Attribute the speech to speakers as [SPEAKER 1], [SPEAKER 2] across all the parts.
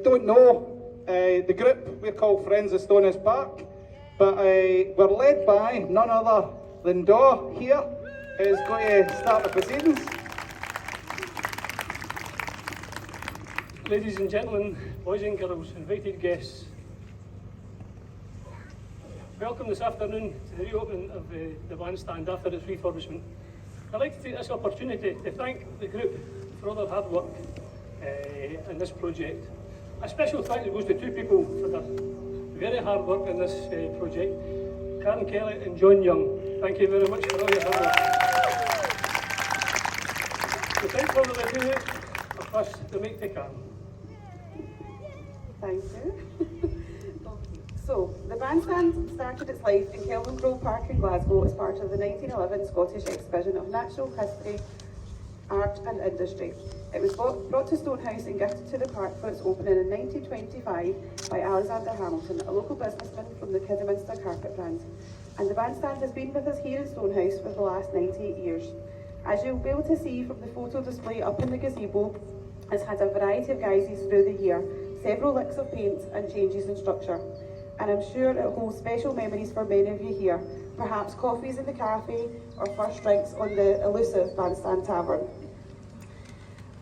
[SPEAKER 1] don't know the group, we're called Friends of Stonehouse Park, but we're led by none other than Daw here, who's going to start the proceedings.
[SPEAKER 2] Ladies and gentlemen, boys and girls, invited guests, welcome this afternoon to the reopening of the bandstand after its refurbishment. I'd like to take this opportunity to thank the group for all their hard work in this project. A special thanks goes to two people for their very hard work in this project, Karen Kelly and John Young. Thank you very much for all your hard work. Without further ado, I'll pass the mic to Karen.
[SPEAKER 3] Thank you. So, the bandstand started its life in Kelvin Grove Park in Glasgow as part of the 1911 Scottish Exhibition of Natural History, Art and Industry. It was brought to Stonehouse and gifted to the park for its opening in 1925 by Alexander Hamilton, a local businessman from the Kidderminster carpet brand. And the bandstand has been with us here in Stonehouse for the last 98 years. As you'll be able to see from the photo display up in the gazebo, it's had a variety of guises through the year, several licks of paint and changes in structure. And I'm sure it holds special memories for many of you here, perhaps coffees in the cafe or first drinks on the elusive Bandstand Tavern.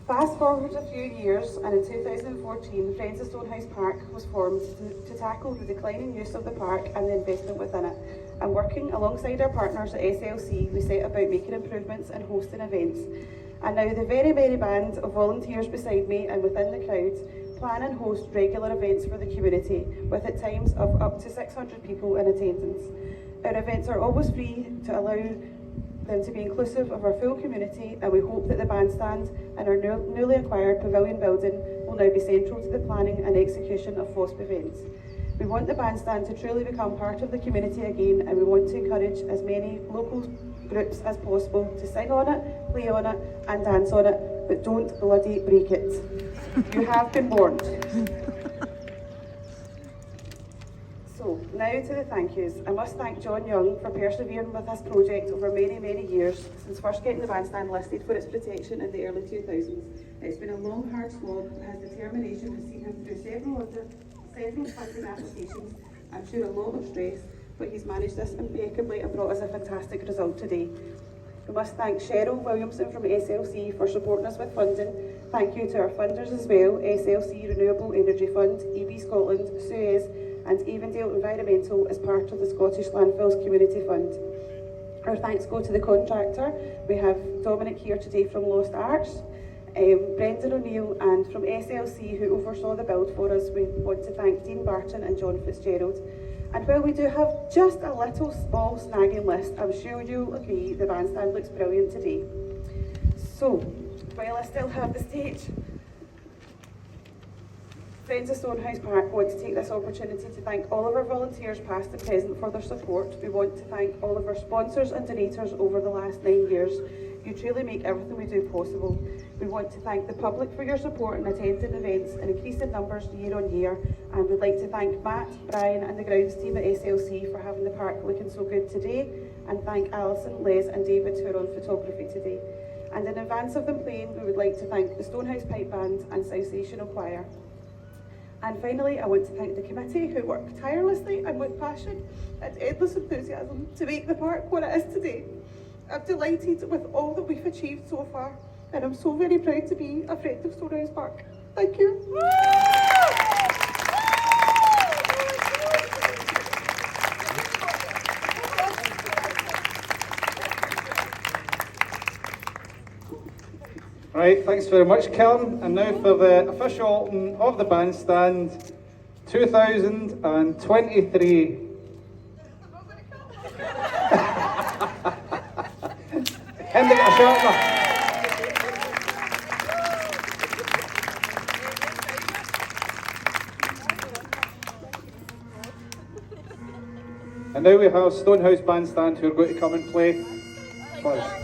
[SPEAKER 3] Fast forward a few years, and in 2014, Friends of Stonehouse Park was formed to tackle the declining use of the park and the investment within it. And working alongside our partners at SLC, we set about making improvements and hosting events. And now the very merry band of volunteers beside me and within the crowd plan and host regular events for the community, with at times of up to 600 people in attendance. Our events are always free to allow them to be inclusive of our full community, and we hope that the bandstand and our newly acquired pavilion building will now be central to the planning and execution of FOSP events. We want the bandstand to truly become part of the community again, and we want to encourage as many local groups as possible to sing on it, play on it and dance on it, but don't bloody break it. You have been warned. So, now to the thank yous. I must thank John Young for persevering with this project over many, many years, since first getting the bandstand listed for its protection in the early 2000s. It's been a long, hard slog, but his determination has seen him through several funding applications, I'm sure a lot of stress, but he's managed this impeccably and brought us a fantastic result today. We must thank Cheryl Williamson from SLC for supporting us with funding. Thank you to our funders as well, SLC Renewable Energy Fund, EB Scotland, Suez and Avondale Environmental as part of the Scottish Landfills Community Fund. Our thanks go to the contractor. We have Dominic here today from Lost Arts, Brendan O'Neill, and from SLC who oversaw the build for us. We want to thank Dean Barton and John Fitzgerald. And while we do have just a little small snagging list, I'm sure you'll agree the bandstand looks brilliant today. So, while I still have the stage, Friends of Stonehouse Park want to take this opportunity to thank all of our volunteers past and present for their support. We want to thank all of our sponsors and donators over the last 9 years. You truly make everything we do possible. We want to thank the public for your support in attending events in increasing numbers year on year, and we'd like to thank Matt, Brian and the grounds team at SLC for having the park looking so good today, and thank Alison, Les and David who are on photography today. And in advance of them playing, we would like to thank the Stonehouse Pipe Band and Soundsational Choir. And finally, I want to thank the committee who worked tirelessly and with passion and endless enthusiasm to make the park what it is today. I'm delighted with all that we've achieved so far, and I'm so very proud to be a friend of Stonehouse Park. Thank you.
[SPEAKER 1] Right, thanks very much, Karen. And now for the official opening of the bandstand 2023. Him to get a sharpener. And now we have Stonehouse Bandstand who are going to come and play for us.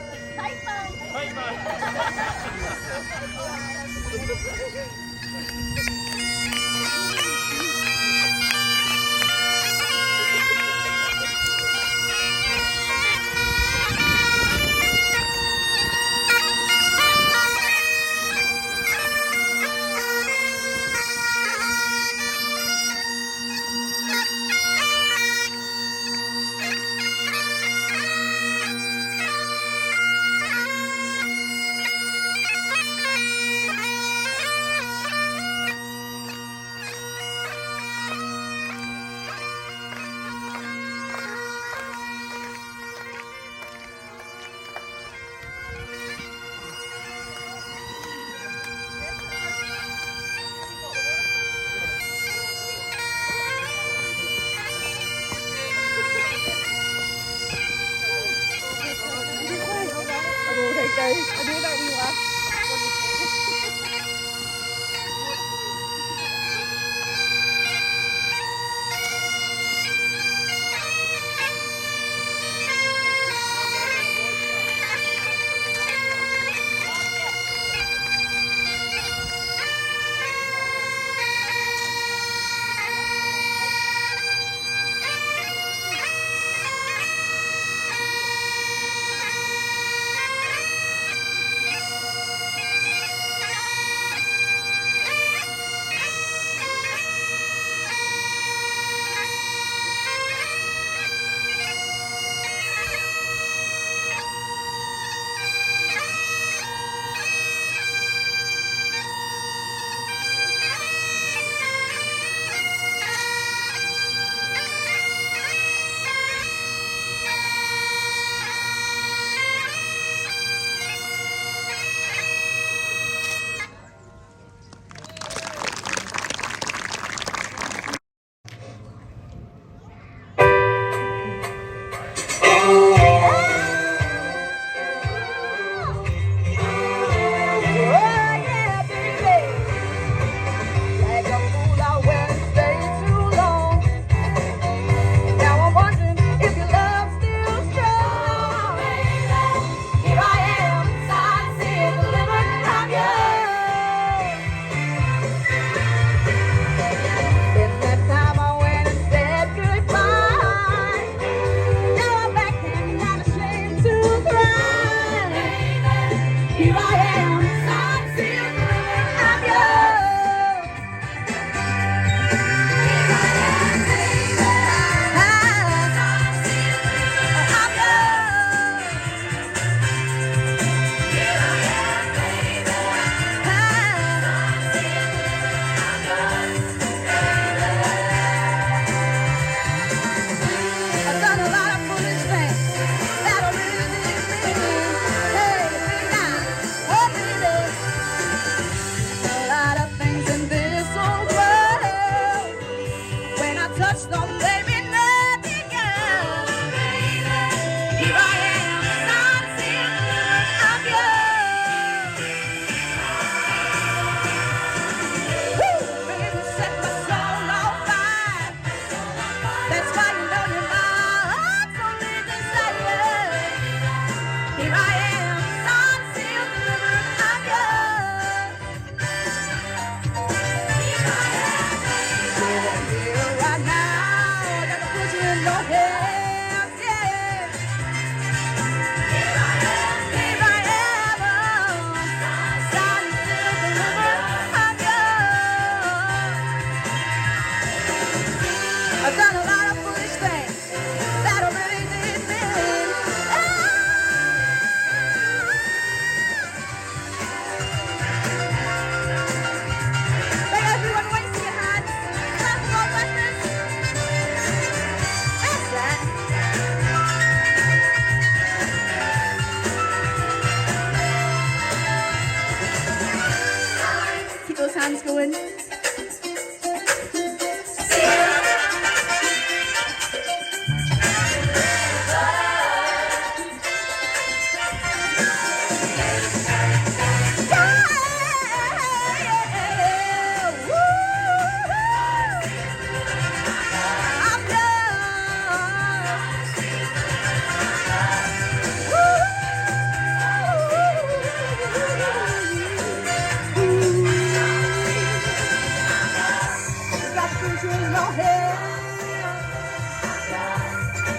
[SPEAKER 4] your head.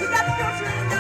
[SPEAKER 4] You got the future in your